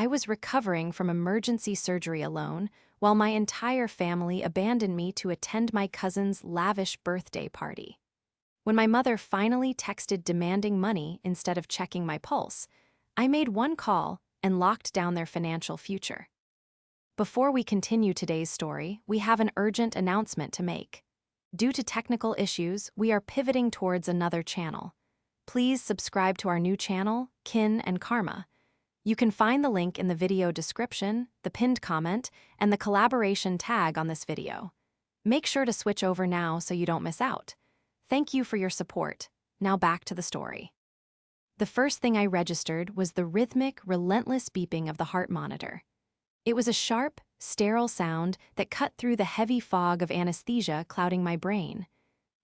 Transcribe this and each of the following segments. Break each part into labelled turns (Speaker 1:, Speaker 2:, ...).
Speaker 1: I was recovering from emergency surgery alone, while my entire family abandoned me to attend my cousin's lavish birthday party. When my mother finally texted demanding money instead of checking my pulse, I made one call and locked down their financial future. Before we continue today's story, we have an urgent announcement to make. Due to technical issues, we are pivoting towards another channel. Please subscribe to our new channel, Kin and Karma. You can find the link in the video description, the pinned comment, and the collaboration tag on this video. Make sure to switch over now so you don't miss out. Thank you for your support. Now back to the story. The first thing I registered was the rhythmic, relentless beeping of the heart monitor. It was a sharp, sterile sound that cut through the heavy fog of anesthesia clouding my brain.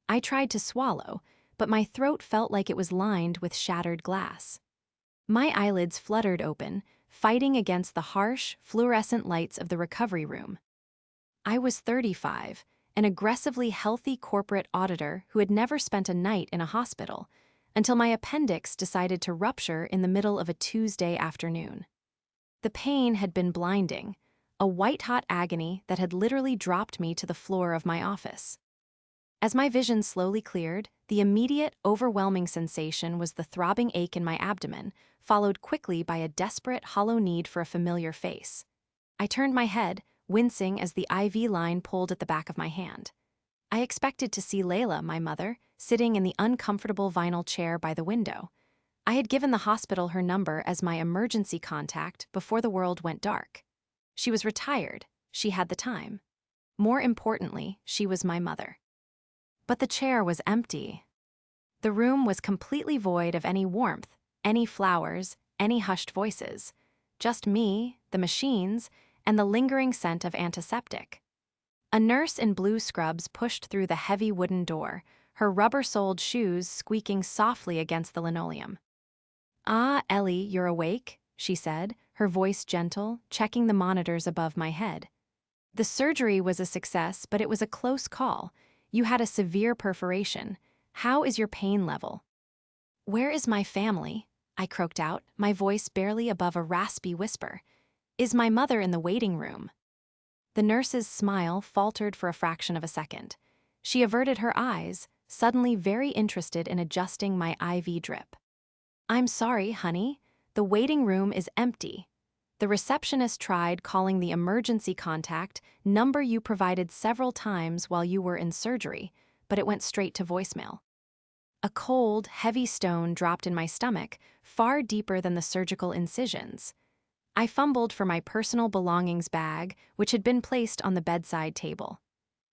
Speaker 1: I tried to swallow, but my throat felt like it was lined with shattered glass. My eyelids fluttered open, fighting against the harsh, fluorescent lights of the recovery room. I was 35, an aggressively healthy corporate auditor who had never spent a night in a hospital, until my appendix decided to rupture in the middle of a Tuesday afternoon. The pain had been blinding, a white-hot agony that had literally dropped me to the floor of my office. As my vision slowly cleared, the immediate, overwhelming sensation was the throbbing ache in my abdomen, followed quickly by a desperate, hollow need for a familiar face. I turned my head, wincing as the IV line pulled at the back of my hand. I expected to see Layla, my mother, sitting in the uncomfortable vinyl chair by the window. I had given the hospital her number as my emergency contact before the world went dark. She was retired. She had the time. More importantly, she was my mother. But the chair was empty. The room was completely void of any warmth, any flowers, any hushed voices. Just me, the machines, and the lingering scent of antiseptic. A nurse in blue scrubs pushed through the heavy wooden door, her rubber-soled shoes squeaking softly against the linoleum. "Ah, Ellie, you're awake," she said, her voice gentle, checking the monitors above my head. "The surgery was a success, but it was a close call. You had a severe perforation. How is your pain level?" "Where is my family?" I croaked out, my voice barely above a raspy whisper. "Is my mother in the waiting room?" The nurse's smile faltered for a fraction of a second. She averted her eyes, suddenly very interested in adjusting my IV drip. "I'm sorry, honey. The waiting room is empty. The receptionist tried calling the emergency contact number you provided several times while you were in surgery, but it went straight to voicemail." A cold, heavy stone dropped in my stomach, far deeper than the surgical incisions. I fumbled for my personal belongings bag, which had been placed on the bedside table.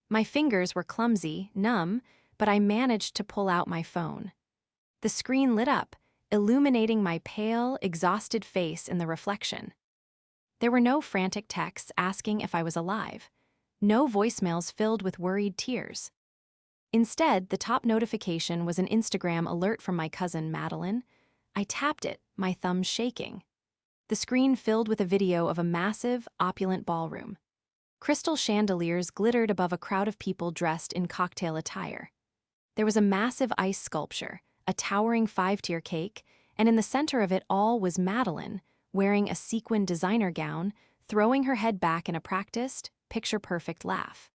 Speaker 1: My fingers were clumsy, numb, but I managed to pull out my phone. The screen lit up, illuminating my pale, exhausted face in the reflection. There were no frantic texts asking if I was alive, no voicemails filled with worried tears. Instead, the top notification was an Instagram alert from my cousin, Madeline. I tapped it, my thumbs shaking. The screen filled with a video of a massive, opulent ballroom. Crystal chandeliers glittered above a crowd of people dressed in cocktail attire. There was a massive ice sculpture, a towering 5-tier cake, and in the center of it all was Madeline, wearing a sequined designer gown, throwing her head back in a practiced, picture-perfect laugh.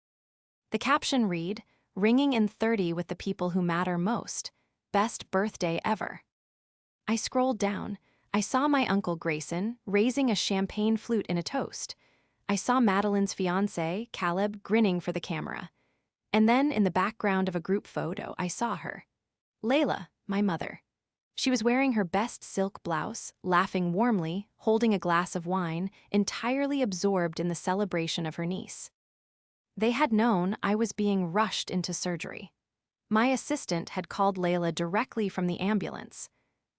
Speaker 1: The caption read, "Ringing in 30 with the people who matter most. Best birthday ever." I scrolled down. I saw my Uncle Grayson raising a champagne flute in a toast. I saw Madeline's fiancé, Caleb, grinning for the camera. And then, in the background of a group photo, I saw her. Layla, my mother. She was wearing her best silk blouse, laughing warmly, holding a glass of wine, entirely absorbed in the celebration of her niece. They had known I was being rushed into surgery. My assistant had called Layla directly from the ambulance.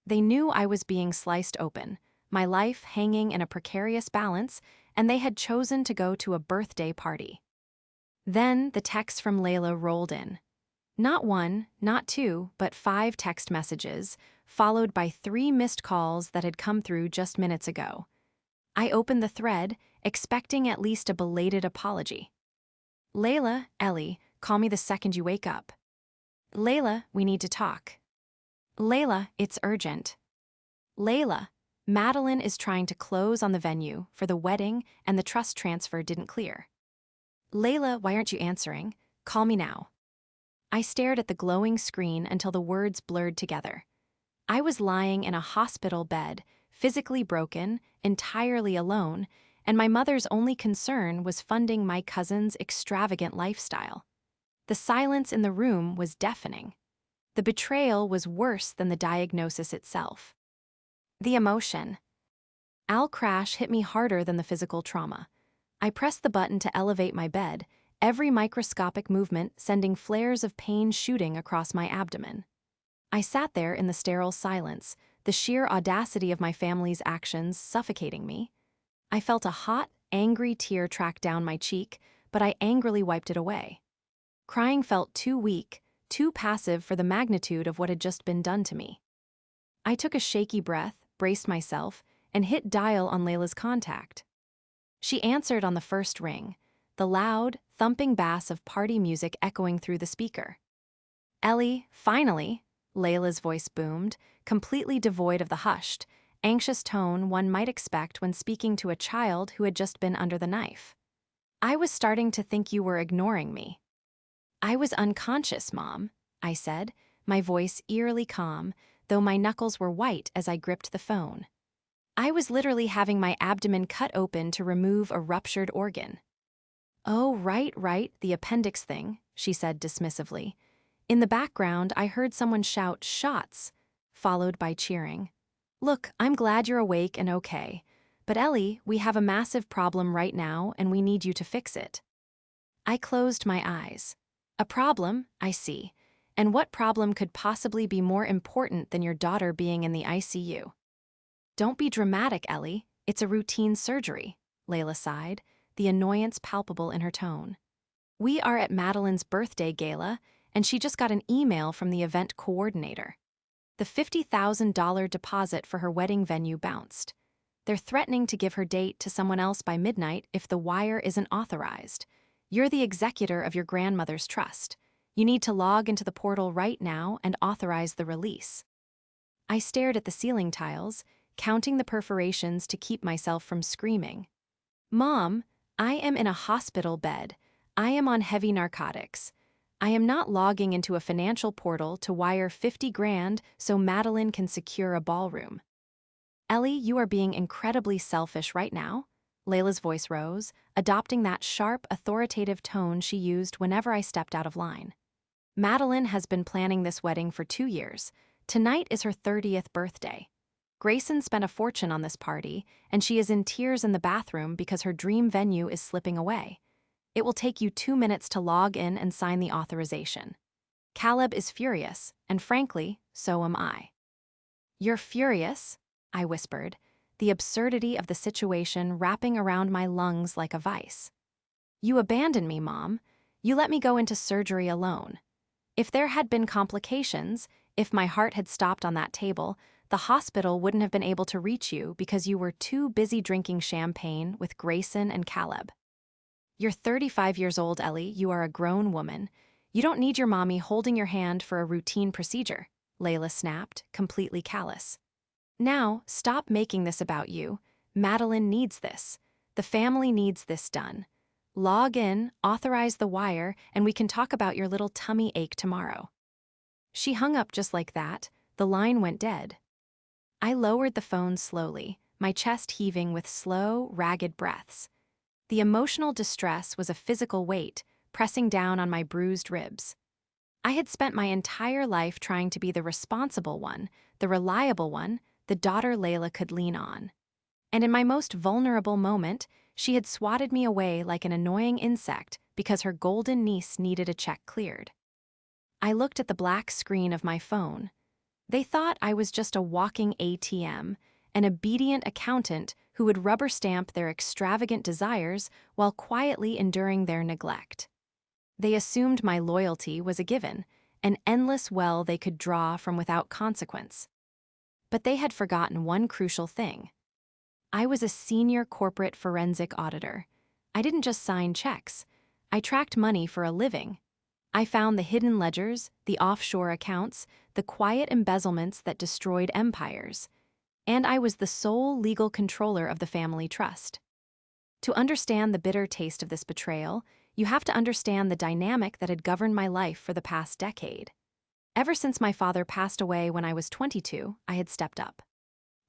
Speaker 1: They knew I was being sliced open, my life hanging in a precarious balance, and they had chosen to go to a birthday party. Then the text from Layla rolled in. Not one, not two, but 5 text messages, followed by 3 missed calls that had come through just minutes ago. I opened the thread, expecting at least a belated apology. "Layla, Ellie, call me the second you wake up. Layla, we need to talk. Layla, it's urgent. Layla, Madeline is trying to close on the venue for the wedding and the trust transfer didn't clear. Layla, why aren't you answering? Call me now. I stared at the glowing screen until the words blurred together. I was lying in a hospital bed, physically broken, entirely alone, and my mother's only concern was funding my cousin's extravagant lifestyle. The silence in the room was deafening. The betrayal was worse than the diagnosis itself. The emotion. Al crash hit me harder than the physical trauma. I pressed the button to elevate my bed, every microscopic movement sending flares of pain shooting across my abdomen. I sat there in the sterile silence, the sheer audacity of my family's actions suffocating me. I felt a hot, angry tear track down my cheek, but I angrily wiped it away. Crying felt too weak, too passive for the magnitude of what had just been done to me. I took a shaky breath, braced myself, and hit dial on Layla's contact. She answered on the first ring, the loud, thumping bass of party music echoing through the speaker. "Ellie, finally," Layla's voice boomed, completely devoid of the hushed, anxious tone one might expect when speaking to a child who had just been under the knife. "I was starting to think you were ignoring me." "I was unconscious, Mom," I said, my voice eerily calm, though my knuckles were white as I gripped the phone. "I was literally having my abdomen cut open to remove a ruptured organ." "Oh, right, the appendix thing," she said dismissively. In the background, I heard someone shout, "Shots," followed by cheering. "Look, I'm glad you're awake and okay. But Ellie, we have a massive problem right now and we need you to fix it." I closed my eyes. "A problem, I see. And what problem could possibly be more important than your daughter being in the ICU?" "Don't be dramatic, Ellie. It's a routine surgery," Layla sighed, the annoyance palpable in her tone. "We are at Madeline's birthday gala, and she just got an email from the event coordinator. The $50,000 deposit for her wedding venue bounced. They're threatening to give her date to someone else by midnight if the wire isn't authorized. You're the executor of your grandmother's trust. You need to log into the portal right now and authorize the release." I stared at the ceiling tiles, counting the perforations to keep myself from screaming. "Mom, I am in a hospital bed. I am on heavy narcotics. I am not logging into a financial portal to wire 50 grand so Madeline can secure a ballroom." "Ellie, you are being incredibly selfish right now." Layla's voice rose, adopting that sharp, authoritative tone she used whenever I stepped out of line. "Madeline has been planning this wedding for 2 years. Tonight is her 30th birthday. Grayson spent a fortune on this party, and she is in tears in the bathroom because her dream venue is slipping away. It will take you 2 minutes to log in and sign the authorization. Caleb is furious, and frankly, so am I." "You're furious?" I whispered, the absurdity of the situation wrapping around my lungs like a vice. "You abandoned me, Mom. You let me go into surgery alone. If there had been complications, if my heart had stopped on that table, the hospital wouldn't have been able to reach you because you were too busy drinking champagne with Grayson and Caleb. You're 35 years old, Ellie. You are a grown woman. You don't need your mommy holding your hand for a routine procedure," Layla snapped, completely callous. "Now, stop making this about you. Madeline needs this. The family needs this done. Log in, authorize the wire, and we can talk about your little tummy ache tomorrow." She hung up just like that. The line went dead. I lowered the phone slowly, my chest heaving with slow, ragged breaths. The emotional distress was a physical weight, pressing down on my bruised ribs. I had spent my entire life trying to be the responsible one, the reliable one, the daughter Layla could lean on. And in my most vulnerable moment, she had swatted me away like an annoying insect because her golden niece needed a check cleared. I looked at the black screen of my phone. They thought I was just a walking ATM, an obedient accountant who would rubber stamp their extravagant desires while quietly enduring their neglect. They assumed my loyalty was a given, an endless well they could draw from without consequence. But they had forgotten one crucial thing. I was a senior corporate forensic auditor. I didn't just sign checks. I tracked money for a living. I found the hidden ledgers, the offshore accounts, the quiet embezzlements that destroyed empires. And I was the sole legal controller of the family trust. To understand the bitter taste of this betrayal, you have to understand the dynamic that had governed my life for the past decade. Ever since my father passed away when I was 22, I had stepped up.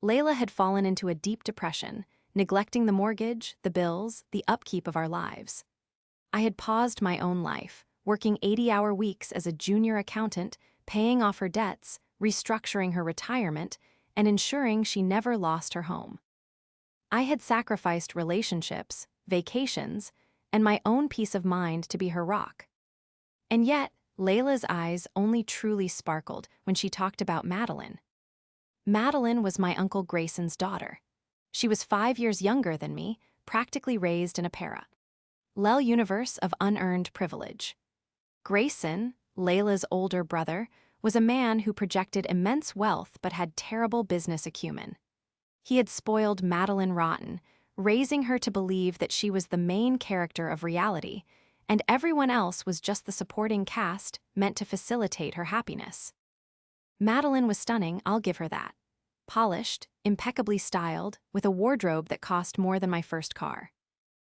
Speaker 1: Layla had fallen into a deep depression, neglecting the mortgage, the bills, the upkeep of our lives. I had paused my own life, working 80-hour weeks as a junior accountant, paying off her debts, restructuring her retirement, and ensuring she never lost her home. I had sacrificed relationships, vacations, and my own peace of mind to be her rock. And yet, Layla's eyes only truly sparkled when she talked about Madeline. Madeline was my Uncle Grayson's daughter. She was 5 years younger than me, practically raised in a parallel universe of unearned privilege. Grayson, Layla's older brother, was a man who projected immense wealth but had terrible business acumen. He had spoiled Madeline rotten, raising her to believe that she was the main character of reality, and everyone else was just the supporting cast meant to facilitate her happiness. Madeline was stunning, I'll give her that. Polished, impeccably styled, with a wardrobe that cost more than my first car.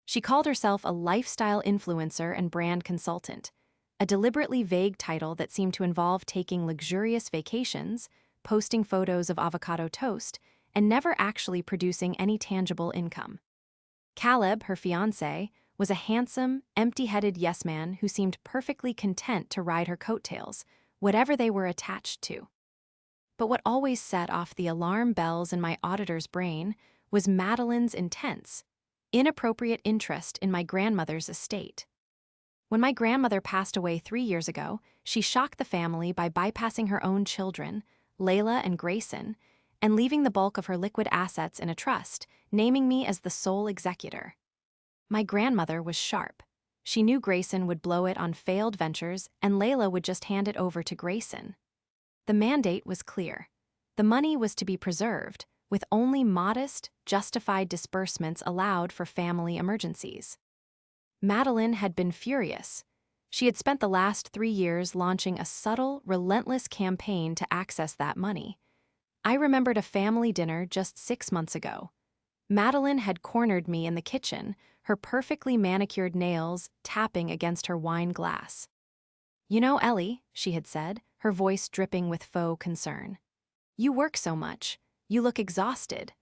Speaker 1: She called herself a lifestyle influencer and brand consultant, a deliberately vague title that seemed to involve taking luxurious vacations, posting photos of avocado toast, and never actually producing any tangible income. Caleb, her fiancé, was a handsome, empty-headed yes-man who seemed perfectly content to ride her coattails, whatever they were attached to. But what always set off the alarm bells in my auditor's brain was Madeline's intense, inappropriate interest in my grandmother's estate. When my grandmother passed away 3 years ago, she shocked the family by bypassing her own children, Layla and Grayson, and leaving the bulk of her liquid assets in a trust, naming me as the sole executor. My grandmother was sharp. She knew Grayson would blow it on failed ventures, and Layla would just hand it over to Grayson. The mandate was clear. The money was to be preserved, with only modest, justified disbursements allowed for family emergencies. Madeline had been furious. She had spent the last 3 years launching a subtle, relentless campaign to access that money. I remembered a family dinner just 6 months ago. Madeline had cornered me in the kitchen, her perfectly manicured nails tapping against her wine glass. "You know, Ellie," she had said, her voice dripping with faux concern. "You work so much. You look exhausted.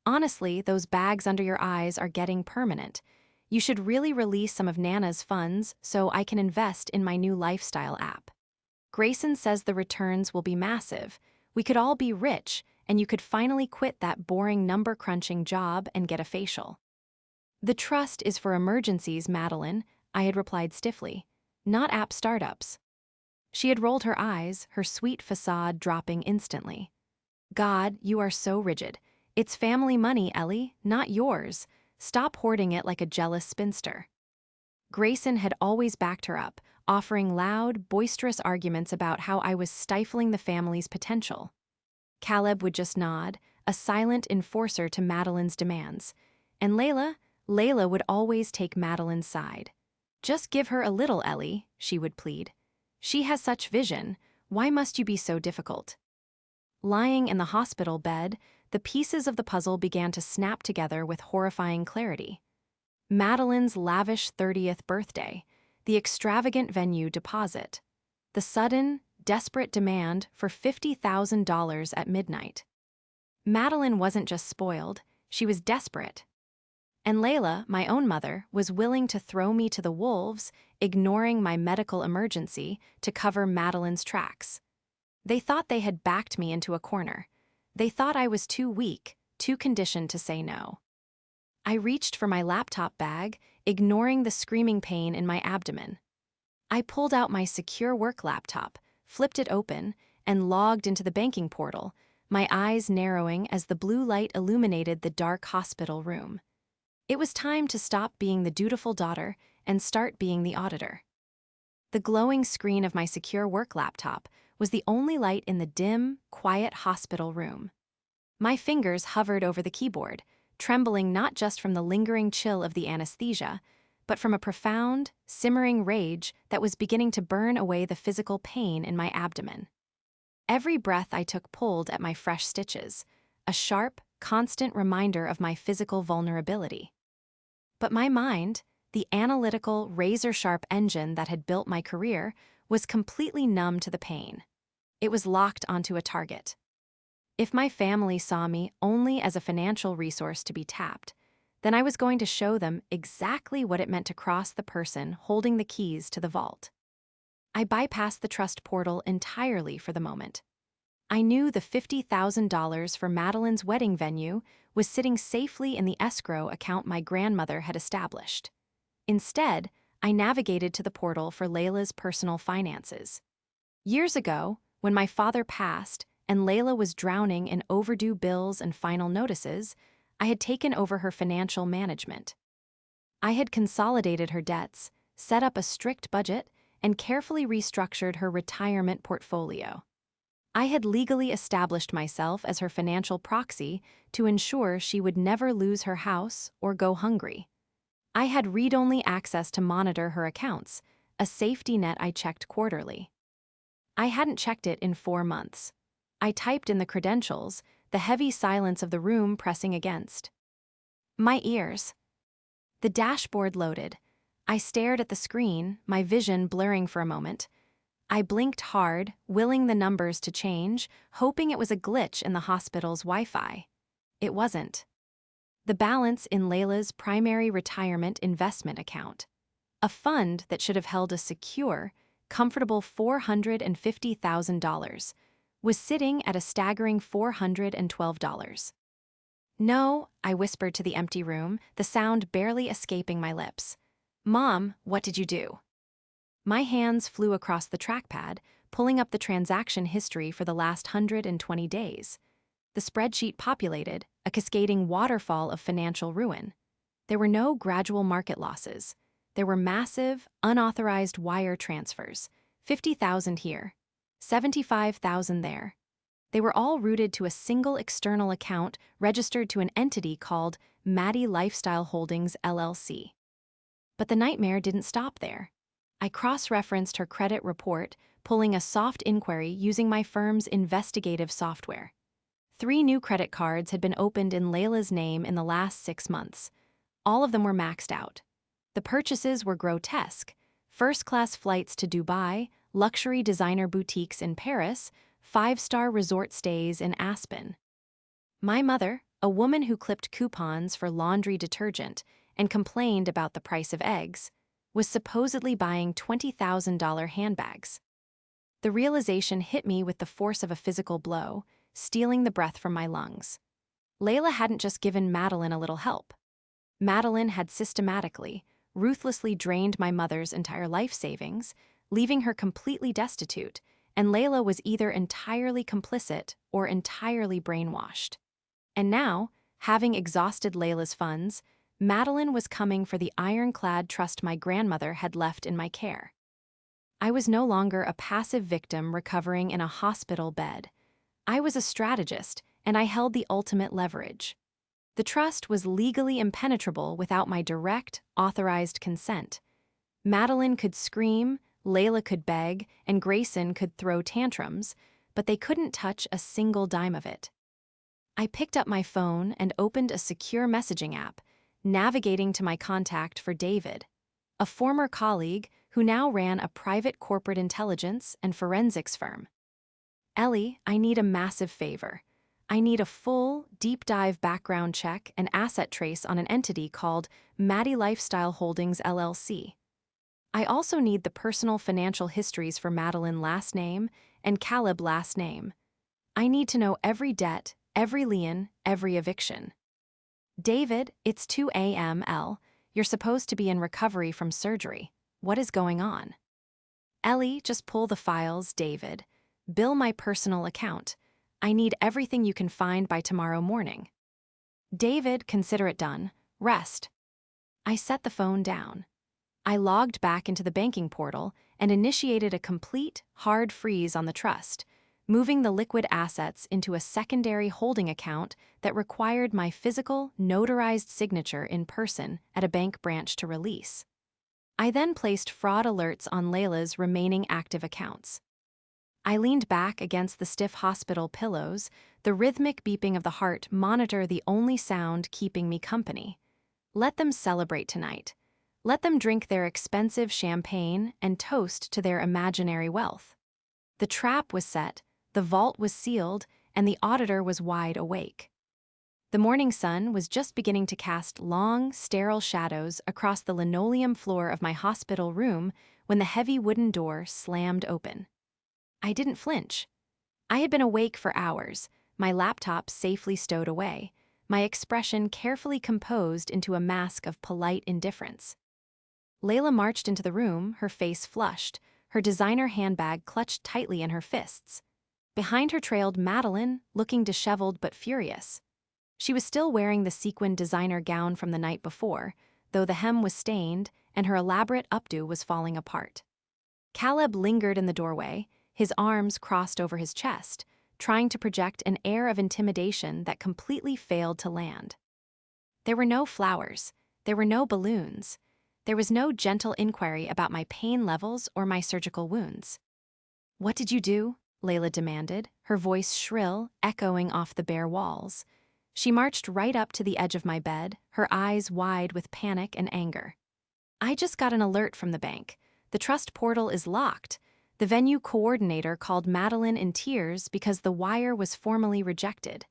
Speaker 1: Honestly, those bags under your eyes are getting permanent. You should really release some of Nana's funds so I can invest in my new lifestyle app. Grayson says the returns will be massive. We could all be rich, and you could finally quit that boring number-crunching job and get a facial." "The trust is for emergencies, Madeline," I had replied stiffly, "not app startups." She had rolled her eyes, her sweet facade dropping instantly. "God, you are so rigid. It's family money, Ellie, not yours. Stop hoarding it like a jealous spinster." Grayson had always backed her up, offering loud, boisterous arguments about how I was stifling the family's potential. Caleb would just nod, a silent enforcer to Madeline's demands. And Layla would always take Madeline's side. "Just give her a little, Ellie," she would plead. "She has such vision. Why must you be so difficult?" Lying in the hospital bed, the pieces of the puzzle began to snap together with horrifying clarity. Madeline's lavish 30th birthday, the extravagant venue deposit, the sudden, desperate demand for $50,000 at midnight. Madeline wasn't just spoiled, she was desperate. And Layla, my own mother, was willing to throw me to the wolves, ignoring my medical emergency to cover Madeline's tracks. They thought they had backed me into a corner. They thought I was too weak, too conditioned to say no. I reached for my laptop bag, ignoring the screaming pain in my abdomen. I pulled out my secure work laptop, flipped it open, and logged into the banking portal, my eyes narrowing as the blue light illuminated the dark hospital room. It was time to stop being the dutiful daughter and start being the auditor. The glowing screen of my secure work laptop was the only light in the dim, quiet hospital room. My fingers hovered over the keyboard, trembling not just from the lingering chill of the anesthesia, but from a profound, simmering rage that was beginning to burn away the physical pain in my abdomen. Every breath I took pulled at my fresh stitches, a sharp, constant reminder of my physical vulnerability. But my mind, the analytical, razor-sharp engine that had built my career, was completely numb to the pain. It was locked onto a target. If my family saw me only as a financial resource to be tapped, then I was going to show them exactly what it meant to cross the person holding the keys to the vault. I bypassed the trust portal entirely for the moment. I knew the $50,000 for Madeline's wedding venue was sitting safely in the escrow account my grandmother had established. Instead, I navigated to the portal for Layla's personal finances. Years ago, when my father passed and Layla was drowning in overdue bills and final notices, I had taken over her financial management. I had consolidated her debts, set up a strict budget, and carefully restructured her retirement portfolio. I had legally established myself as her financial proxy to ensure she would never lose her house or go hungry. I had read-only access to monitor her accounts, a safety net I checked quarterly. I hadn't checked it in 4 months. I typed in the credentials, the heavy silence of the room pressing against my ears. The dashboard loaded. I stared at the screen, my vision blurring for a moment. I blinked hard, willing the numbers to change, hoping it was a glitch in the hospital's Wi-Fi. It wasn't. The balance in Layla's primary retirement investment account, a fund that should have held a secure, comfortable $450,000, was sitting at a staggering $412. No, I whispered to the empty room, the sound barely escaping my lips. Mom, what did you do? My hands flew across the trackpad, pulling up the transaction history for the last 120 days. The spreadsheet populated, a cascading waterfall of financial ruin. There were no gradual market losses. There were massive, unauthorized wire transfers, 50,000 here, 75,000 there. They were all routed to a single external account registered to an entity called Maddie Lifestyle Holdings, LLC. But the nightmare didn't stop there. I cross-referenced her credit report, pulling a soft inquiry using my firm's investigative software. 3 new credit cards had been opened in Layla's name in the last 6 months. All of them were maxed out. The purchases were grotesque: first-class flights to Dubai, luxury designer boutiques in Paris, 5-star resort stays in Aspen. My mother, a woman who clipped coupons for laundry detergent and complained about the price of eggs, was supposedly buying $20,000 handbags. The realization hit me with the force of a physical blow, stealing the breath from my lungs. Layla hadn't just given Madeline a little help. Madeline had systematically, ruthlessly drained my mother's entire life savings, leaving her completely destitute, and Layla was either entirely complicit or entirely brainwashed. And now, having exhausted Layla's funds, Madeline was coming for the ironclad trust my grandmother had left in my care. I was no longer a passive victim recovering in a hospital bed. I was a strategist, and I held the ultimate leverage. The trust was legally impenetrable without my direct, authorized consent. Madeline could scream, Layla could beg, and Grayson could throw tantrums, but they couldn't touch a single dime of it. I picked up my phone and opened a secure messaging app, navigating to my contact for David, a former colleague who now ran a private corporate intelligence and forensics firm. Ellie, I need a massive favor. I need a full, deep-dive background check and asset trace on an entity called Maddie Lifestyle Holdings, LLC. I also need the personal financial histories for Madeline last name and Caleb last name. I need to know every debt, every lien, every eviction. David, it's 2 a.m. You're supposed to be in recovery from surgery. What is going on? Ellie, just pull the files, David. Bill my personal account. I need everything you can find by tomorrow morning. David, consider it done. Rest. I set the phone down. I logged back into the banking portal and initiated a complete, hard freeze on the trust, moving the liquid assets into a secondary holding account that required my physical, notarized signature in person at a bank branch to release. I then placed fraud alerts on Layla's remaining active accounts. I leaned back against the stiff hospital pillows, the rhythmic beeping of the heart monitor the only sound keeping me company. Let them celebrate tonight. Let them drink their expensive champagne and toast to their imaginary wealth. The trap was set, the vault was sealed, and the auditor was wide awake. The morning sun was just beginning to cast long, sterile shadows across the linoleum floor of my hospital room when the heavy wooden door slammed open. I didn't flinch. I had been awake for hours, my laptop safely stowed away, my expression carefully composed into a mask of polite indifference. Layla marched into the room, her face flushed, her designer handbag clutched tightly in her fists. Behind her trailed Madeline, looking disheveled but furious. She was still wearing the sequined designer gown from the night before, though the hem was stained and her elaborate updo was falling apart. Caleb lingered in the doorway, his arms crossed over his chest, trying to project an air of intimidation that completely failed to land. There were no flowers, there were no balloons, there was no gentle inquiry about my pain levels or my surgical wounds. "What did you do?" Layla demanded, her voice shrill, echoing off the bare walls. She marched right up to the edge of my bed, her eyes wide with panic and anger. "I just got an alert from the bank. The trust portal is locked. The venue coordinator called Madeline in tears because the wire was formally rejected.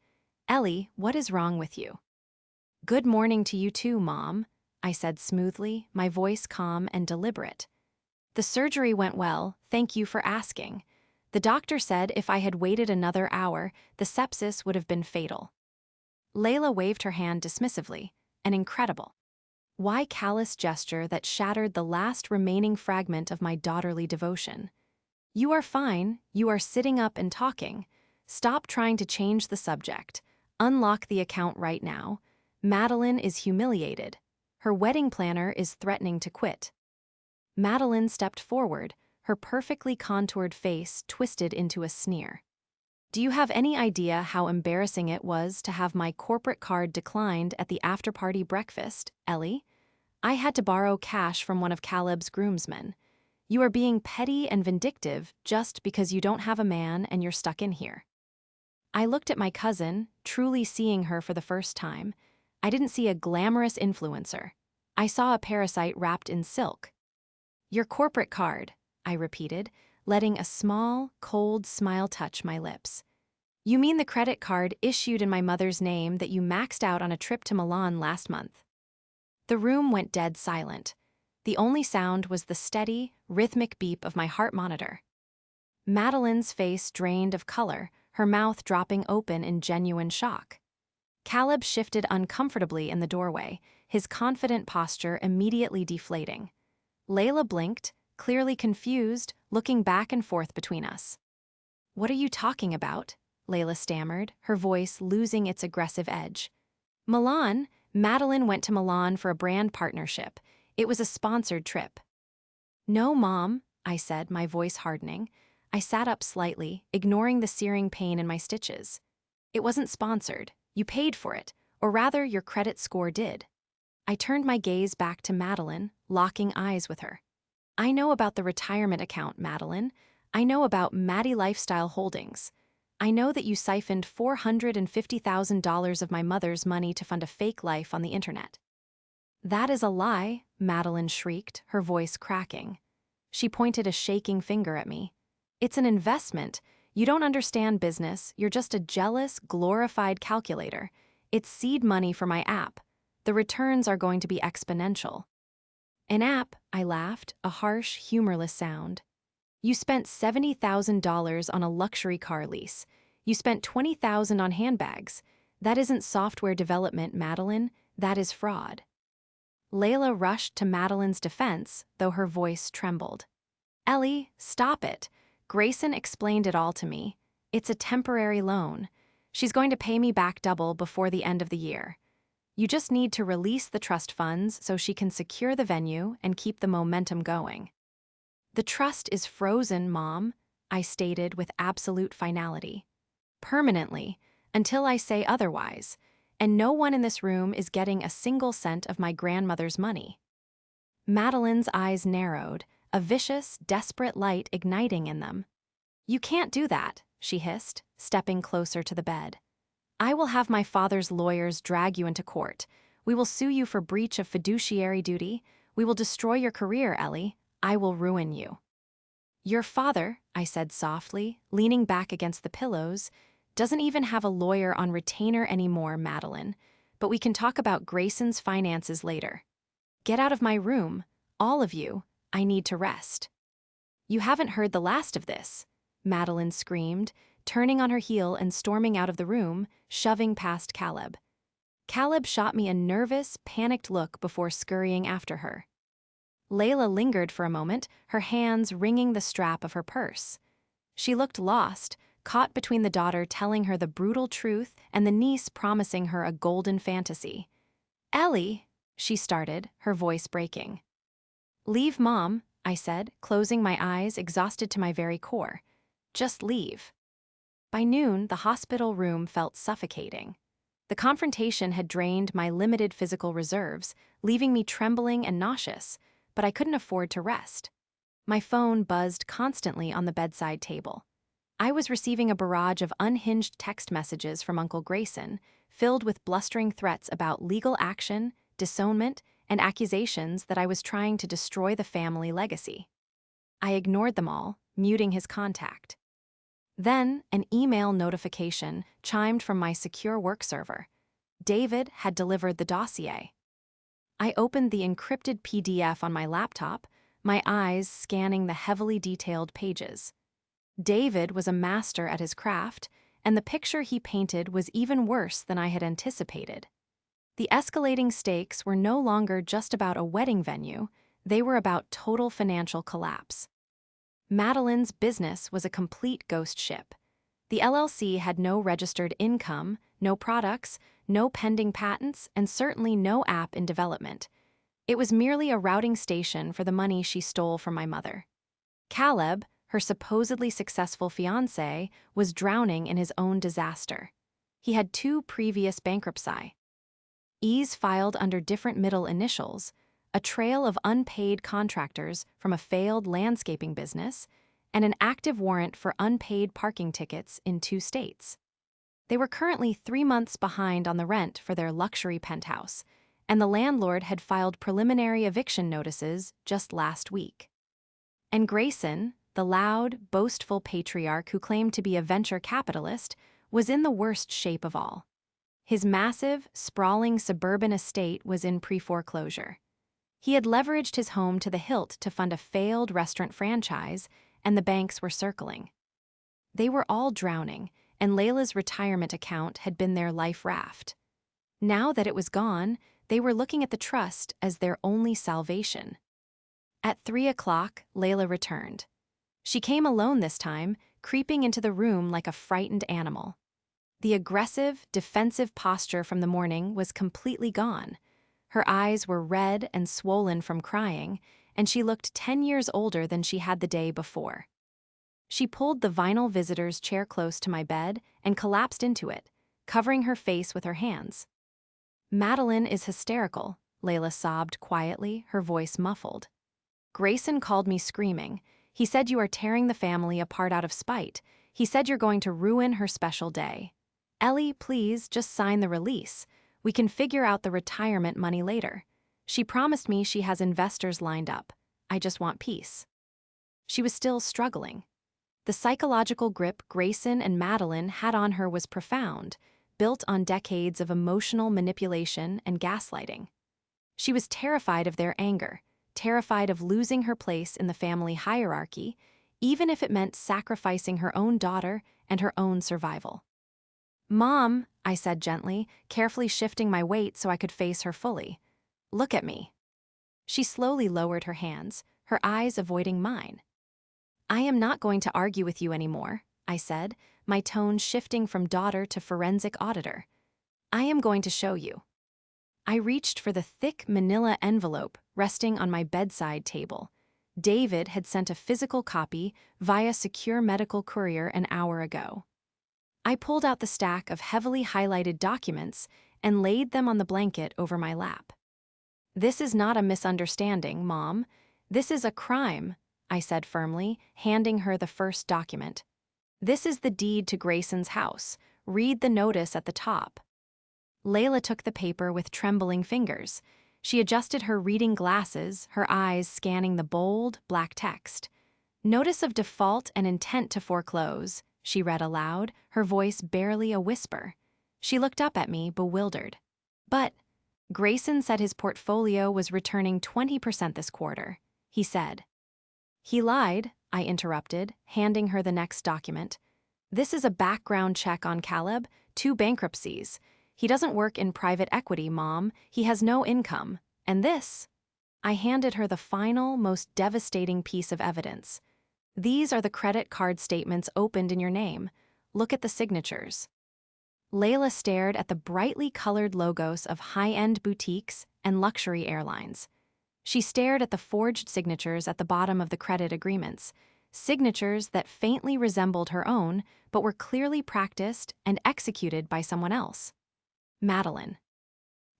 Speaker 1: Ellie, what is wrong with you?" "Good morning to you too, Mom," I said smoothly, my voice calm and deliberate. "The surgery went well, thank you for asking. The doctor said if I had waited another hour, the sepsis would have been fatal." Layla waved her hand dismissively, an incredible, why callous gesture that shattered the last remaining fragment of my daughterly devotion. "You are fine, you are sitting up and talking. Stop trying to change the subject. Unlock the account right now. Madeline is humiliated. Her wedding planner is threatening to quit." Madeline stepped forward, her perfectly contoured face twisted into a sneer. "Do you have any idea how embarrassing it was to have my corporate card declined at the after-party breakfast, Ellie? I had to borrow cash from one of Caleb's groomsmen. You are being petty and vindictive just because you don't have a man and you're stuck in here." I looked at my cousin, truly seeing her for the first time. I didn't see a glamorous influencer. I saw a parasite wrapped in silk. "Your corporate card," I repeated, letting a small, cold smile touch my lips. "You mean the credit card issued in my mother's name that you maxed out on a trip to Milan last month?" The room went dead silent. The only sound was the steady, rhythmic beep of my heart monitor. Madeline's face drained of color, her mouth dropping open in genuine shock. Caleb shifted uncomfortably in the doorway, his confident posture immediately deflating. Layla blinked, clearly confused, looking back and forth between us. "What are you talking about?" Layla stammered, her voice losing its aggressive edge. "Milan, Madeline went to Milan for a brand partnership. It was a sponsored trip." "No, Mom," I said, my voice hardening. I sat up slightly, ignoring the searing pain in my stitches. "It wasn't sponsored. You paid for it, or rather your credit score did." I turned my gaze back to Madeline, locking eyes with her. "I know about the retirement account, Madeline. I know about Maddie Lifestyle Holdings. I know that you siphoned $450,000 of my mother's money to fund a fake life on the internet." "That is a lie," Madeline shrieked, her voice cracking. She pointed a shaking finger at me. "It's an investment. You don't understand business, you're just a jealous, glorified calculator. It's seed money for my app. The returns are going to be exponential." "An app," I laughed, a harsh, humorless sound. "You spent $70,000 on a luxury car lease. You spent $20,000 on handbags. That isn't software development, Madeline. That is fraud." Layla rushed to Madeline's defense, though her voice trembled. "Ellie, stop it. Grayson explained it all to me. It's a temporary loan. She's going to pay me back double before the end of the year. You just need to release the trust funds so she can secure the venue and keep the momentum going." "The trust is frozen, Mom," I stated with absolute finality. "Permanently, until I say otherwise, and no one in this room is getting a single cent of my grandmother's money." Madeline's eyes narrowed, a vicious, desperate light igniting in them. "You can't do that," she hissed, stepping closer to the bed. "I will have my father's lawyers drag you into court. We will sue you for breach of fiduciary duty. We will destroy your career, Ellie. I will ruin you." "Your father," I said softly, leaning back against the pillows, "doesn't even have a lawyer on retainer anymore, Madeline. But we can talk about Grayson's finances later. Get out of my room, all of you. I need to rest." "You haven't heard the last of this," Madeline screamed, turning on her heel and storming out of the room, shoving past Caleb. Caleb shot me a nervous, panicked look before scurrying after her. Layla lingered for a moment, her hands wringing the strap of her purse. She looked lost, caught between the daughter telling her the brutal truth and the niece promising her a golden fantasy. "Ellie," she started, her voice breaking. "Leave, Mom," I said, closing my eyes, exhausted to my very core. "Just leave." By noon, the hospital room felt suffocating. The confrontation had drained my limited physical reserves, leaving me trembling and nauseous, but I couldn't afford to rest. My phone buzzed constantly on the bedside table. I was receiving a barrage of unhinged text messages from Uncle Grayson, filled with blustering threats about legal action, disownment, and accusations that I was trying to destroy the family legacy. I ignored them all, muting his contact. Then, an email notification chimed from my secure work server. David had delivered the dossier. I opened the encrypted PDF on my laptop, my eyes scanning the heavily detailed pages. David was a master at his craft, and the picture he painted was even worse than I had anticipated. The escalating stakes were no longer just about a wedding venue, they were about total financial collapse. Madeline's business was a complete ghost ship. The LLC had no registered income, no products, no pending patents, and certainly no app in development. It was merely a routing station for the money she stole from my mother. Caleb, her supposedly successful fiancé, was drowning in his own disaster. He had 2 previous bankruptcies. Filed under different middle initials, a trail of unpaid contractors from a failed landscaping business, and an active warrant for unpaid parking tickets in 2 states. They were currently 3 months behind on the rent for their luxury penthouse, and the landlord had filed preliminary eviction notices just last week. And Grayson, the loud, boastful patriarch who claimed to be a venture capitalist, was in the worst shape of all. His massive, sprawling suburban estate was in pre-foreclosure. He had leveraged his home to the hilt to fund a failed restaurant franchise, and the banks were circling. They were all drowning, and Layla's retirement account had been their life raft. Now that it was gone, they were looking at the trust as their only salvation. At 3 o'clock, Layla returned. She came alone this time, creeping into the room like a frightened animal. The aggressive, defensive posture from the morning was completely gone. Her eyes were red and swollen from crying, and she looked 10 years older than she had the day before. She pulled the vinyl visitor's chair close to my bed and collapsed into it, covering her face with her hands. "Madeline is hysterical," Layla sobbed quietly, her voice muffled. "Grayson called me screaming. He said you are tearing the family apart out of spite. He said you're going to ruin her special day. Ellie, please, just sign the release. We can figure out the retirement money later. She promised me she has investors lined up. I just want peace." She was still struggling. The psychological grip Grayson and Madeline had on her was profound, built on decades of emotional manipulation and gaslighting. She was terrified of their anger, terrified of losing her place in the family hierarchy, even if it meant sacrificing her own daughter and her own survival. "Mom," I said gently, carefully shifting my weight so I could face her fully. "Look at me." She slowly lowered her hands, her eyes avoiding mine. "I am not going to argue with you anymore," I said, my tone shifting from daughter to forensic auditor. "I am going to show you." I reached for the thick manila envelope resting on my bedside table. David had sent a physical copy via secure medical courier an hour ago. I pulled out the stack of heavily highlighted documents and laid them on the blanket over my lap. "This is not a misunderstanding, Mom. This is a crime," I said firmly, handing her the first document. This is the deed to Grayson's house. Read the notice at the top." Layla took the paper with trembling fingers. She adjusted her reading glasses, her eyes scanning the bold, black text. "Notice of default and intent to foreclose," she read aloud, her voice barely a whisper. She looked up at me, bewildered. "But Grayson said his portfolio was returning 20% this quarter," he said. "He lied," I interrupted, handing her the next document. "This is a background check on Caleb, 2 bankruptcies. He doesn't work in private equity, Mom. He has no income. And this—" I handed her the final, most devastating piece of evidence. "These are the credit card statements opened in your name. Look at the signatures." Layla stared at the brightly colored logos of high-end boutiques and luxury airlines. She stared at the forged signatures at the bottom of the credit agreements, signatures that faintly resembled her own but were clearly practiced and executed by someone else. Madeline.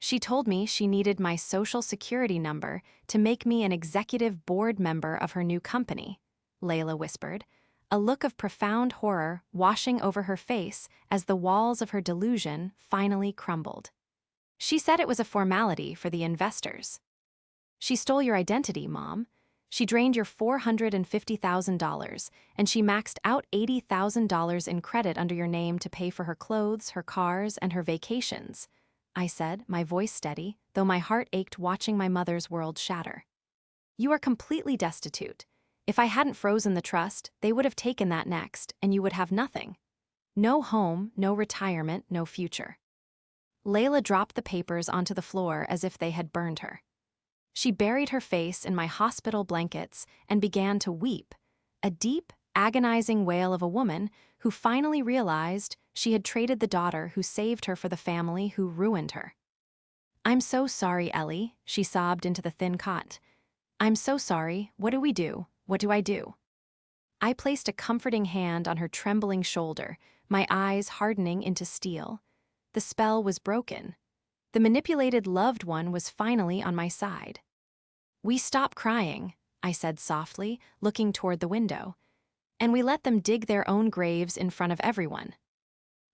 Speaker 1: "She told me she needed my social security number to make me an executive board member of her new company," Layla whispered, a look of profound horror washing over her face as the walls of her delusion finally crumbled. "She said it was a formality for the investors." "She stole your identity, Mom. She drained your $450,000, and she maxed out $80,000 in credit under your name to pay for her clothes, her cars, and her vacations," I said, my voice steady, though my heart ached watching my mother's world shatter. "You are completely destitute. If I hadn't frozen the trust, they would have taken that next, and you would have nothing. No home, no retirement, no future." Layla dropped the papers onto the floor as if they had burned her. She buried her face in my hospital blankets and began to weep, a deep, agonizing wail of a woman who finally realized she had traded the daughter who saved her for the family who ruined her. "I'm so sorry, Ellie," she sobbed into the thin cot. "I'm so sorry. What do we do? What do I do?" I placed a comforting hand on her trembling shoulder, my eyes hardening into steel. The spell was broken. The manipulated loved one was finally on my side. "We stop crying," I said softly, looking toward the window, "and we let them dig their own graves in front of everyone."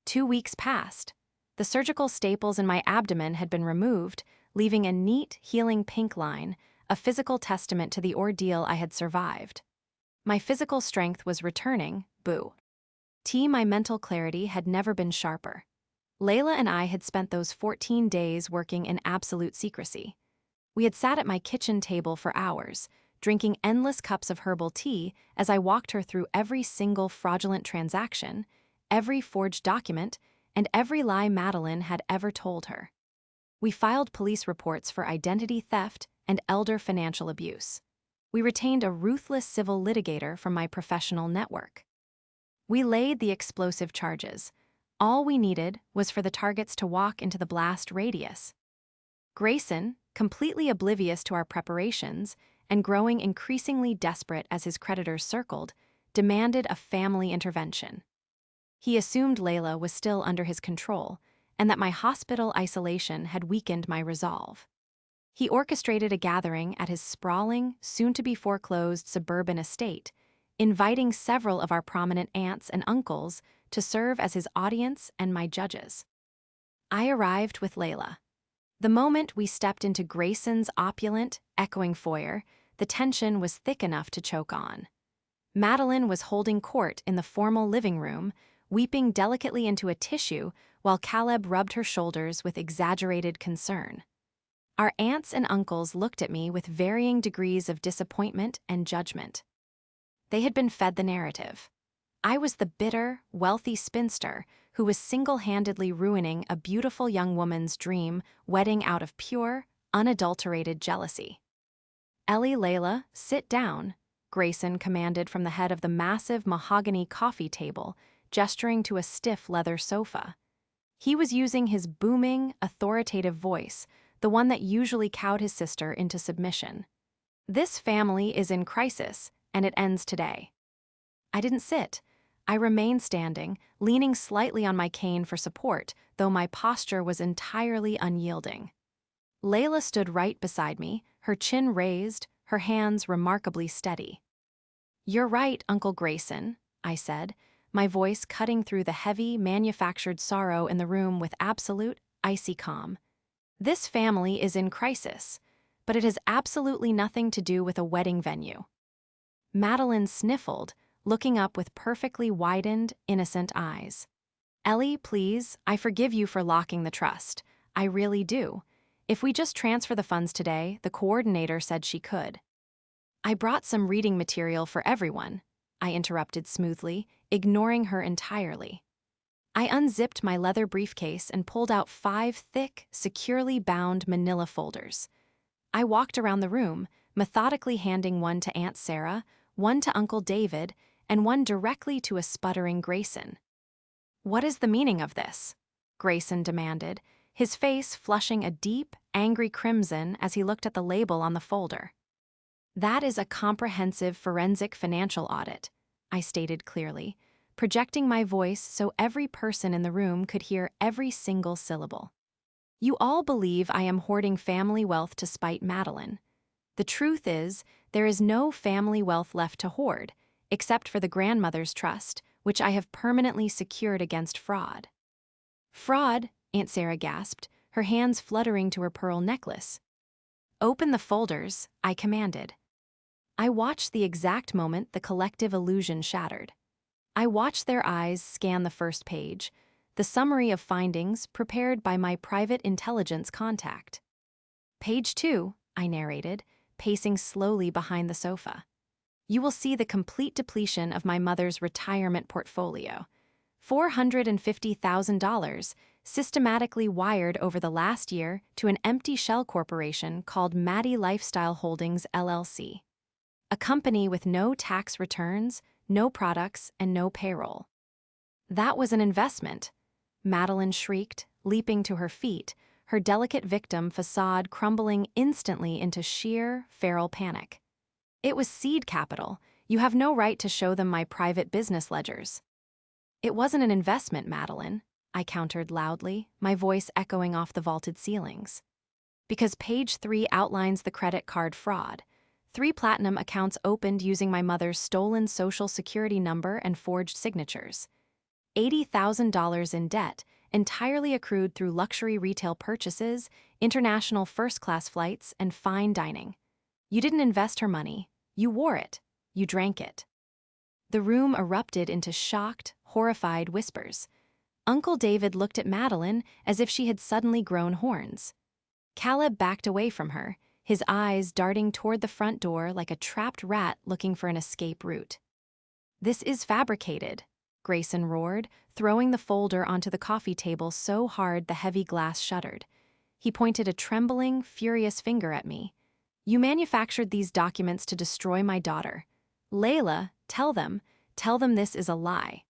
Speaker 1: 2 weeks passed. The surgical staples in my abdomen had been removed, leaving a neat, healing pink line, a physical testament to the ordeal I had survived. My physical strength was returning, my mental clarity had never been sharper. Layla and I had spent those 14 days working in absolute secrecy. We had sat at my kitchen table for hours, drinking endless cups of herbal tea as I walked her through every single fraudulent transaction, every forged document, and every lie Madeline had ever told her. We filed police reports for identity theft and elder financial abuse. We retained a ruthless civil litigator from my professional network. We laid the explosive charges. All we needed was for the targets to walk into the blast radius. Grayson, completely oblivious to our preparations and growing increasingly desperate as his creditors circled, demanded a family intervention. He assumed Layla was still under his control and that my hospital isolation had weakened my resolve. He orchestrated a gathering at his sprawling, soon-to-be-foreclosed suburban estate, inviting several of our prominent aunts and uncles to serve as his audience and my judges. I arrived with Layla. The moment we stepped into Grayson's opulent, echoing foyer, the tension was thick enough to choke on. Madeline was holding court in the formal living room, weeping delicately into a tissue while Caleb rubbed her shoulders with exaggerated concern. Our aunts and uncles looked at me with varying degrees of disappointment and judgment. They had been fed the narrative. I was the bitter, wealthy spinster who was single-handedly ruining a beautiful young woman's dream wedding out of pure, unadulterated jealousy. "Ellie, Layla, sit down," Grayson commanded from the head of the massive mahogany coffee table, gesturing to a stiff leather sofa. He was using his booming, authoritative voice, the one that usually cowed his sister into submission. "This family is in crisis, and it ends today." I didn't sit. I remained standing, leaning slightly on my cane for support, though my posture was entirely unyielding. Layla stood right beside me, her chin raised, her hands remarkably steady. "You're right, Uncle Grayson," I said. my voice cutting through the heavy, manufactured sorrow in the room with absolute, icy calm. This family is in crisis, but it has absolutely nothing to do with a wedding venue. Madeline sniffled, looking up with perfectly widened, innocent eyes. Ellie, please, I forgive you for locking the trust. I really do. If we just transfer the funds today, the coordinator said she could. I brought some reading material for everyone, I interrupted smoothly, ignoring her entirely. I unzipped my leather briefcase and pulled out 5 thick, securely bound manila folders. I walked around the room, methodically handing one to Aunt Sarah, one to Uncle David, and one directly to a sputtering Grayson. "What is the meaning of this?" Grayson demanded, his face flushing a deep, angry crimson as he looked at the label on the folder. "That is a comprehensive forensic financial audit," I stated clearly, projecting my voice so every person in the room could hear every single syllable. "You all believe I am hoarding family wealth to spite Madeline. The truth is, there is no family wealth left to hoard, except for the grandmother's trust, which I have permanently secured against fraud." "Fraud?" Aunt Sarah gasped, her hands fluttering to her pearl necklace. "Open the folders," I commanded. I watched the exact moment the collective illusion shattered. I watched their eyes scan the first page, the summary of findings prepared by my private intelligence contact. "Page 2, I narrated, pacing slowly behind the sofa. "You will see the complete depletion of my mother's retirement portfolio. $450,000 systematically wired over the last year to an empty shell corporation called Maddie Lifestyle Holdings, LLC. A company with no tax returns, no products, and no payroll." "That was an investment," Madeline shrieked, leaping to her feet, her delicate victim facade crumbling instantly into sheer, feral panic. "It was seed capital. You have no right to show them my private business ledgers." "It wasn't an investment, Madeline," I countered loudly, my voice echoing off the vaulted ceilings. "Because page 3 outlines the credit card fraud. 3 platinum accounts opened using my mother's stolen social security number and forged signatures. $80,000 in debt, entirely accrued through luxury retail purchases, international first-class flights, and fine dining. You didn't invest her money. You wore it. You drank it." The room erupted into shocked, horrified whispers. Uncle David looked at Madeline as if she had suddenly grown horns. Caleb backed away from her, his eyes darting toward the front door like a trapped rat looking for an escape route. "This is fabricated," Grayson roared, throwing the folder onto the coffee table so hard the heavy glass shuddered. He pointed a trembling, furious finger at me. "You manufactured these documents to destroy my daughter. Layla, tell them this is a lie."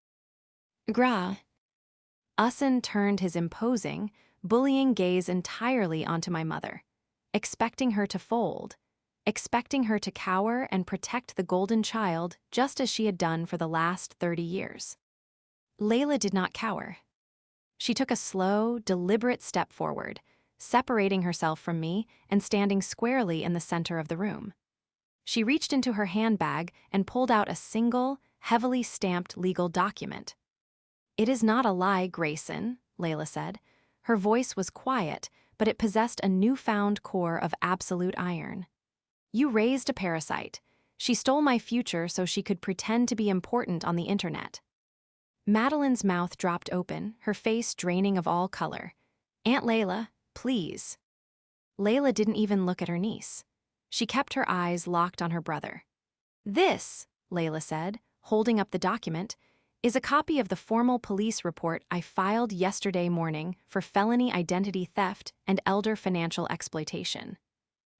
Speaker 1: "Gra." Usson turned his imposing, bullying gaze entirely onto my mother, expecting her to fold, expecting her to cower and protect the golden child just as she had done for the last 30 years. Layla did not cower. She took a slow, deliberate step forward, separating herself from me and standing squarely in the center of the room. She reached into her handbag and pulled out a single, heavily stamped legal document. "It is not a lie, Grayson," Layla said. Her voice was quiet, but it possessed a newfound core of absolute iron. "You raised a parasite. She stole my future so she could pretend to be important on the internet." Madeline's mouth dropped open, her face draining of all color. "Aunt Layla, please." Layla didn't even look at her niece. She kept her eyes locked on her brother. "This," Layla said, holding up the document, "is a copy of the formal police report I filed yesterday morning for felony identity theft and elder financial exploitation.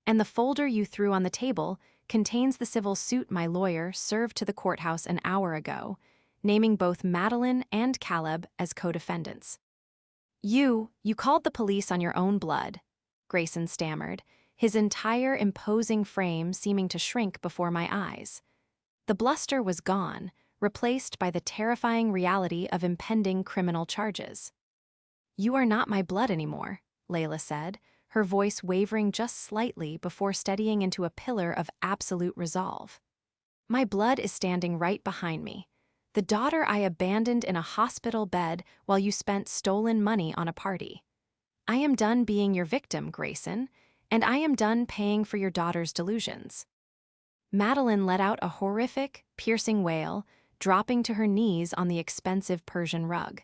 Speaker 1: And the folder you threw on the table contains the civil suit my lawyer served to the courthouse an hour ago, naming both Madeline and Caleb as co-defendants." You called the police on your own blood," Grayson stammered, his entire imposing frame seeming to shrink before my eyes. The bluster was gone, replaced by the terrifying reality of impending criminal charges. "You are not my blood anymore," Layla said, her voice wavering just slightly before steadying into a pillar of absolute resolve. "My blood is standing right behind me. The daughter I abandoned in a hospital bed while you spent stolen money on a party. I am done being your victim, Grayson, and I am done paying for your daughter's delusions." Madeline let out a horrific, piercing wail, dropping to her knees on the expensive Persian rug.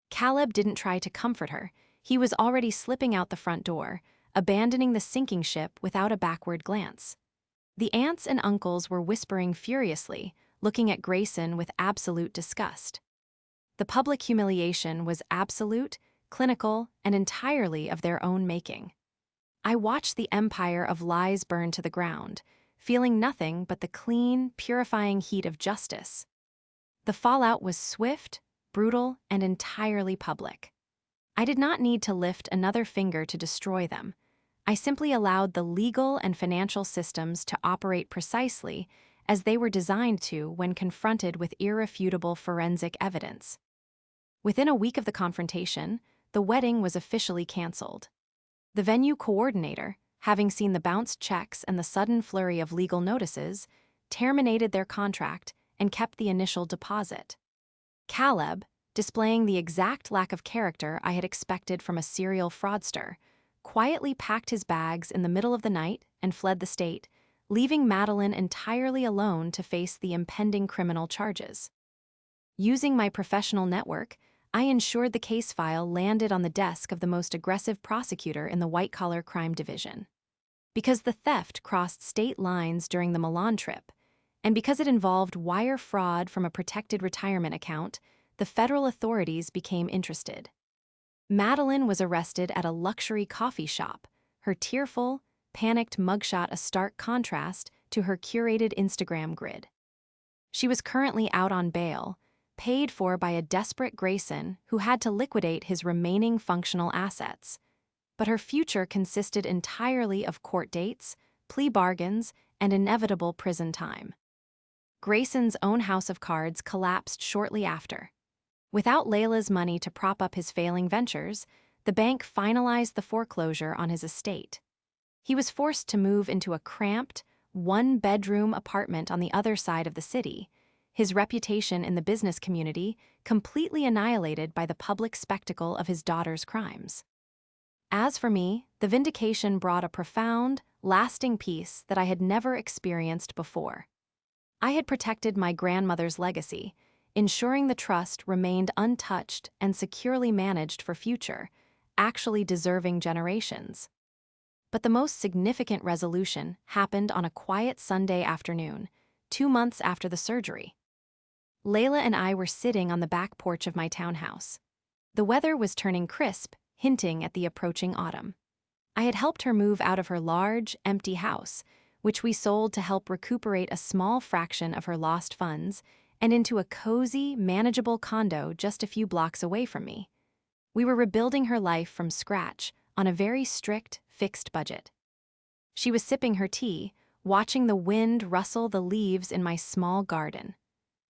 Speaker 1: Caleb didn't try to comfort her. He was already slipping out the front door, abandoning the sinking ship without a backward glance. The aunts and uncles were whispering furiously, looking at Grayson with absolute disgust. The public humiliation was absolute, clinical, and entirely of their own making. I watched the empire of lies burn to the ground, feeling nothing but the clean, purifying heat of justice. The fallout was swift, brutal, and entirely public. I did not need to lift another finger to destroy them. I simply allowed the legal and financial systems to operate precisely as they were designed to when confronted with irrefutable forensic evidence. Within a week of the confrontation, the wedding was officially canceled. The venue coordinator, having seen the bounced checks and the sudden flurry of legal notices, terminated their contract and kept the initial deposit. Caleb, displaying the exact lack of character I had expected from a serial fraudster, quietly packed his bags in the middle of the night and fled the state, leaving Madeline entirely alone to face the impending criminal charges. Using my professional network, I ensured the case file landed on the desk of the most aggressive prosecutor in the white-collar crime division. Because the theft crossed state lines during the Milan trip, and because it involved wire fraud from a protected retirement account, the federal authorities became interested. Madeline was arrested at a luxury coffee shop, her tearful, panicked mugshot a stark contrast to her curated Instagram grid. She was currently out on bail, paid for by a desperate Grayson who had to liquidate his remaining functional assets. But her future consisted entirely of court dates, plea bargains, and inevitable prison time. Grayson's own house of cards collapsed shortly after. Without Layla's money to prop up his failing ventures, the bank finalized the foreclosure on his estate. He was forced to move into a cramped, one-bedroom apartment on the other side of the city, his reputation in the business community completely annihilated by the public spectacle of his daughter's crimes. As for me, the vindication brought a profound, lasting peace that I had never experienced before. I had protected my grandmother's legacy, ensuring the trust remained untouched and securely managed for future, actually deserving generations. But the most significant resolution happened on a quiet Sunday afternoon, 2 months after the surgery. Layla and I were sitting on the back porch of my townhouse. The weather was turning crisp, hinting at the approaching autumn. I had helped her move out of her large, empty house, which we sold to help recuperate a small fraction of her lost funds, and into a cozy, manageable condo just a few blocks away from me. We were rebuilding her life from scratch on a very strict, fixed budget. She was sipping her tea, watching the wind rustle the leaves in my small garden.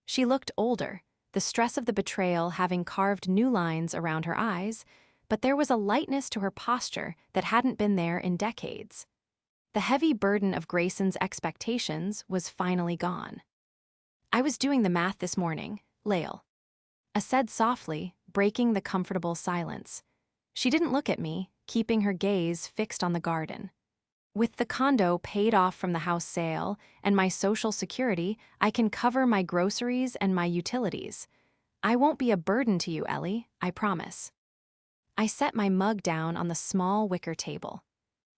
Speaker 1: She looked older, the stress of the betrayal having carved new lines around her eyes, but there was a lightness to her posture that hadn't been there in decades. The heavy burden of Grayson's expectations was finally gone. "I was doing the math this morning, Lael," I said softly, breaking the comfortable silence. She didn't look at me, keeping her gaze fixed on the garden. "With the condo paid off from the house sale and my Social Security, I can cover my groceries and my utilities. I won't be a burden to you, Ellie, I promise." I set my mug down on the small wicker table.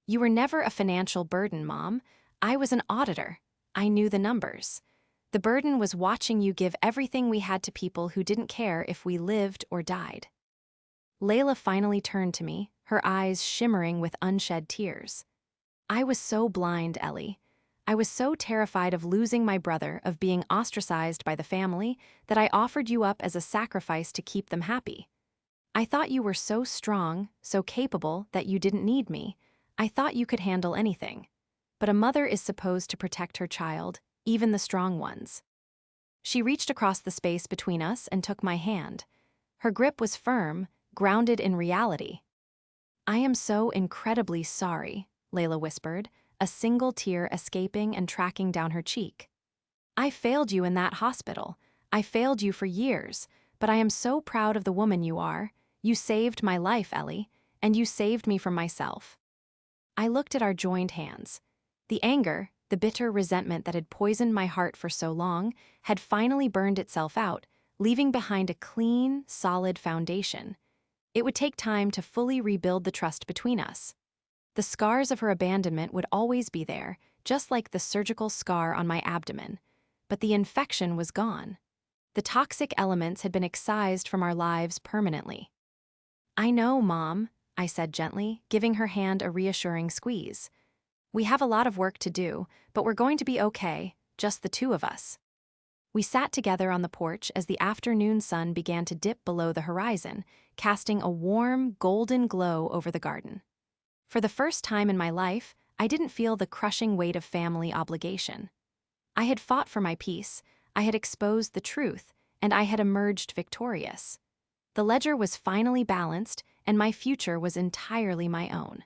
Speaker 1: "You were never a financial burden, Mom. I was an auditor. I knew the numbers. The burden was watching you give everything we had to people who didn't care if we lived or died." Layla finally turned to me, her eyes shimmering with unshed tears. "I was so blind, Ellie. I was so terrified of losing my brother, of being ostracized by the family, that I offered you up as a sacrifice to keep them happy. I thought you were so strong, so capable, that you didn't need me. I thought you could handle anything. But a mother is supposed to protect her child, even the strong ones." She reached across the space between us and took my hand. Her grip was firm, grounded in reality. "I am so incredibly sorry," Layla whispered, a single tear escaping and tracking down her cheek. "I failed you in that hospital. I failed you for years, but I am so proud of the woman you are. You saved my life, Ellie, and you saved me from myself." I looked at our joined hands. The anger, the bitter resentment that had poisoned my heart for so long, had finally burned itself out, leaving behind a clean, solid foundation. It would take time to fully rebuild the trust between us. The scars of her abandonment would always be there, just like the surgical scar on my abdomen. But the infection was gone. The toxic elements had been excised from our lives permanently. "I know, Mom," I said gently, giving her hand a reassuring squeeze. "We have a lot of work to do, but we're going to be okay, just the two of us." We sat together on the porch as the afternoon sun began to dip below the horizon, casting a warm, golden glow over the garden. For the first time in my life, I didn't feel the crushing weight of family obligation. I had fought for my peace, I had exposed the truth, and I had emerged victorious. The ledger was finally balanced, and my future was entirely my own.